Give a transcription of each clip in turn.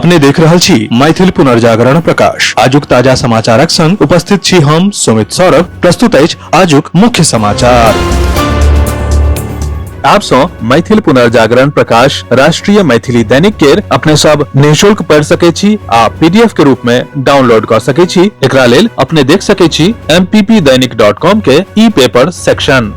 अपने देख रहल छी मैथिल पुनर्जागरण प्रकाश। आजुक ताजा समाचारक संग उपस्थित छी हम सुमित सौरभ। प्रस्तुत अछि आजुक मुख्य समाचार। आप सो मैथिल पुनर्जागरण प्रकाश राष्ट्रीय मैथिली दैनिक केर अपने सब निःशुल्क पढ़ सके छी आ पीडीएफ के रूप में डाउनलोड कर सके छी। एकरा लेल अपने देख सके छी mppdainik.com के ई पेपर सेक्शन।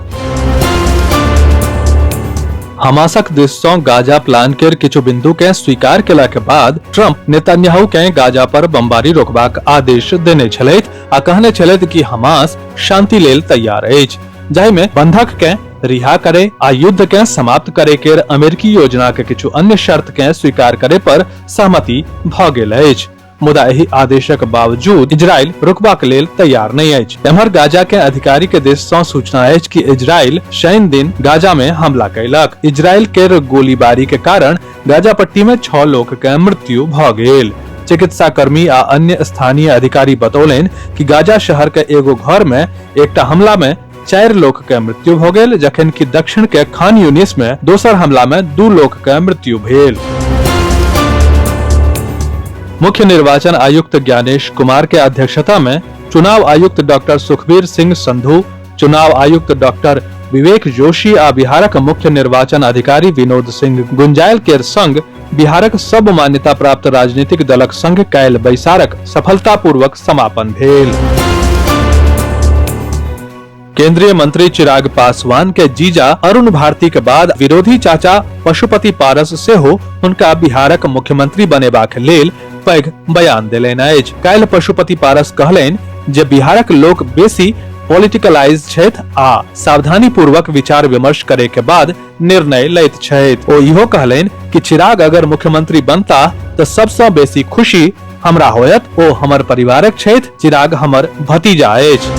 हमासक दिस सँ गाजा प्लान केर किछु बिंदु के स्वीकार केला के बाद ट्रंप नेतन्याहू के गाजा पर बमबारी रोकबाक आदेश देने छलैथ आ कहने छलैथ कि हमास शांति लेल तैयार अछि, जाहि में बंधक के रिहा करे आ युद्ध के समाप्त करे केर अमेरिकी योजना के किछु अन्य शर्त के स्वीकार करे पर सहमति भ गेल अछि। मुदा एहि आदेशक बावजूद इजराइल रुकबाक लेल तैयार नहीं अछि। एम्हर गाजा के अधिकारी के दिस सँ सूचना अछि कि इजराइल शनि दिन गाजा में हमला कयलक। इजराइल केर गोलीबारी के कारण गाजा पट्टी में 6 लोक के मृत्यु भ गेल। चिकित्सा कर्मी आ अन्य स्थानीय अधिकारी बतौलनि कि गाजा शहर के एगो घर में एकटा हमला में 4 लोक के मृत्यु भ गेल, जखन कि दक्षिण के खान यूनिस में दोसर हमला में 2 लोक के मृत्यु भेल। मुख्य निर्वाचन आयुक्त ज्ञानेश कुमार के अध्यक्षता में चुनाव आयुक्त डॉक्टर सुखबीर सिंह संधू, चुनाव आयुक्त डॉक्टर विवेक जोशी आ बिहारक मुख्य निर्वाचन अधिकारी विनोद सिंह गुंजायल केर संग बिहारक सब मान्यता प्राप्त राजनीतिक दलक संग कैल बैसारक सफलतापूर्वक समापन भेल। केंद्रीय मंत्री चिराग पासवान के जीजा अरुण भारती के बाद विरोधी चाचा पशुपति पारस सेहो हुनका बिहारक मुख्यमंत्री बनेबाक लेल पैघ बयान देलनि अछि। काल्हि पशुपति पारस कहलनि जे बिहारक लोक बेसी पॉलिटिकलाइज छथि आ सावधानी पूर्वक विचार विमर्श करे के बाद निर्णय लैत छथि। ओ इहो कहलनि कि चिराग अगर मुख्यमंत्री बनता तऽ सबसँ बेसी खुशी हमरा होयत। ओ हमर परिवारक छथि, चिराग हमर भतीजा अछि।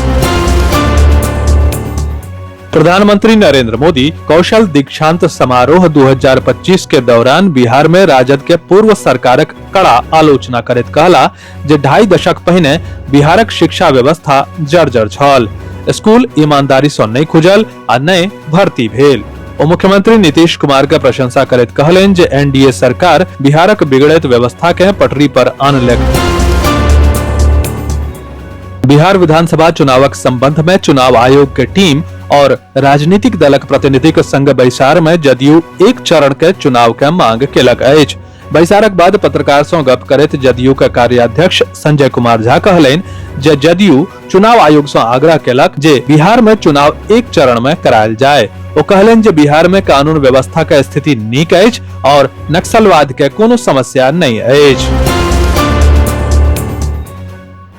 प्रधानमंत्री नरेंद्र मोदी कौशल दीक्षांत समारोह 2025 के दौरान बिहार में राजद के पूर्व सरकारक कड़ा आलोचना करैत कहला जे 2.5 दशक पहिने बिहारक शिक्षा व्यवस्था जर्जर छल। स्कूल ईमानदारी सँ नहीं खुजल आ नहीं भर्ती भेल। ओ मुख्यमंत्री नीतीश कुमार के प्रशंसा करैत कहलनि जे एनडीए सरकार बिहारक बिगड़ैत व्यवस्था के पटरी पर आनलक। बिहार विधानसभा चुनावक संबंध में चुनाव आयोग के टीम और राजनीतिक दलक प्रतिनिधिक संग बैसार में जदयू एक चरण के चुनाव के मांग केलक अछि। बैसारक बाद पत्रकार सँ गप करैत जदयू के कार्याध्यक्ष संजय कुमार झा कहलनि जे जदयू चुनाव आयोग सँ आग्रह केलक जे बिहार में चुनाव एक चरण में करायल जाय। ओ कहलनि जे बिहार में कानून व्यवस्था के स्थिति नीक अछि और नक्सलवाद के कोनो समस्या नहीं अछि।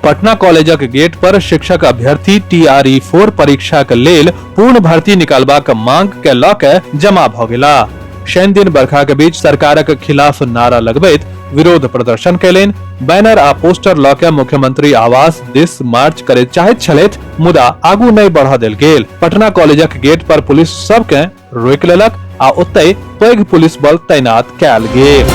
पटना कॉलेजक गेट पर शिक्षक अभ्यर्थी TRE 4 परीक्षा के लेल पूर्ण भर्ती निकालबाक मांग के लऽ के जमा भ गेला। शनि दिन बरखा के बीच सरकारक खिलाफ नारा लगबैत विरोध प्रदर्शन कयलनि। बैनर आ पोस्टर लऽ के मुख्यमंत्री आवास दिस मार्च करैत चाहैत छलैथ, मुदा आगू नहीं बढ़ देल गेल। पटना कॉलेजक गेट पर पुलिस सब के रोकि लेलक आ ओतय पैघ पुलिस बल तैनात कयल गेल।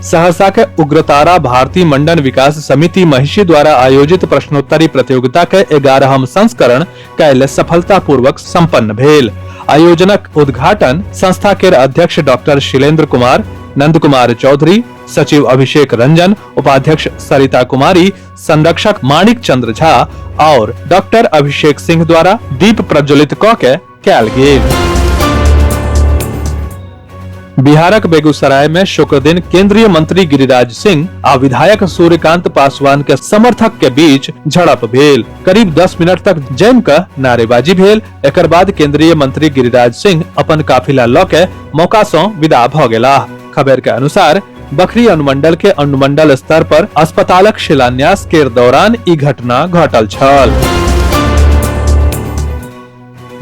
सहरसा के उग्रतारा भारतीय मंडन विकास समिति महिषी द्वारा आयोजित प्रश्नोत्तरी प्रतियोगिता के 11वां संस्करण काल्हि सफलतापूर्वक संपन्न भेल। आयोजनक उद्घाटन संस्था के अध्यक्ष डॉक्टर शीलेंद्र कुमार, नंद कुमार चौधरी, सचिव अभिषेक रंजन, उपाध्यक्ष सरिता कुमारी, संरक्षक माणिक चंद्र झा और डॉक्टर अभिषेक सिंह द्वारा दीप प्रज्वलित कऽ के कयल गेल। बिहारक बेगूसराय में शुक्र दिन केंद्रीय मंत्री गिरिराज सिंह आ विधायक सूर्यकांत पासवान के समर्थक के बीच झड़प भेल। करीब 10 मिनट तक जम के नारेबाजी भेल। एकर बाद केंद्रीय मंत्री गिरिराज सिंह अपन काफिला लऽ के मौका सँ विदा भ गेलाह। खबर के अनुसार बखरी अनुमंडल के अनुमंडल स्तर पर अस्पतालक शिलान्यास के दौरान ई घटना घटल छल।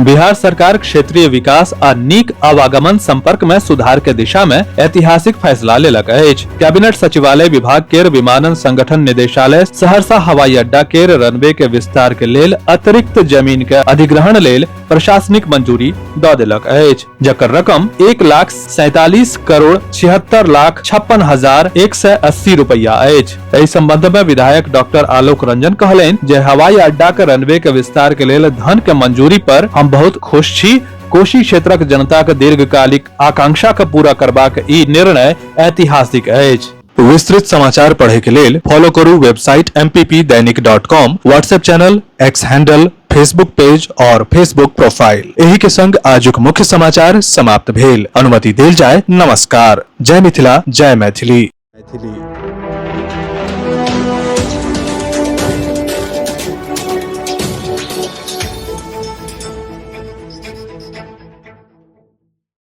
बिहार सरकार क्षेत्रीय विकास आ नीक आवागमन संपर्क में सुधार के दिशा में ऐतिहासिक फैसला लेलक अछि। कैबिनेट सचिवालय विभाग केर विमानन संगठन निदेशालय सहरसा हवाई अड्डा केर रनवे के विस्तार के लेल अतिरिक्त जमीन के अधिग्रहण लेल प्रशासनिक मंजूरी दऽ देलक अछि, जकर रकम 1,47,76,56,180 रुपया अछि। एहि संबंध में विधायक डॉक्टर आलोक रंजन कहलनि जे हवाई अड्डा के रनवे के विस्तार के लेल धन के मंजूरी पर हम बहुत खुश छी कोशी क्षेत्रक जनताक दीर्घकालिक आकांक्षा के पूरा करबाक ई निर्णय ऐतिहासिक अछि। विस्तृत समाचार पढ़े के लेल फॉलो करू website mppdainik.com, WhatsApp channel, x handle, Facebook page और फेसबुक प्रोफाइल। एही के संग आजुक मुख्य समाचार समाप्त भेल। अनुमति देल जाय। नमस्कार। जय मिथिला, जय मैथिली।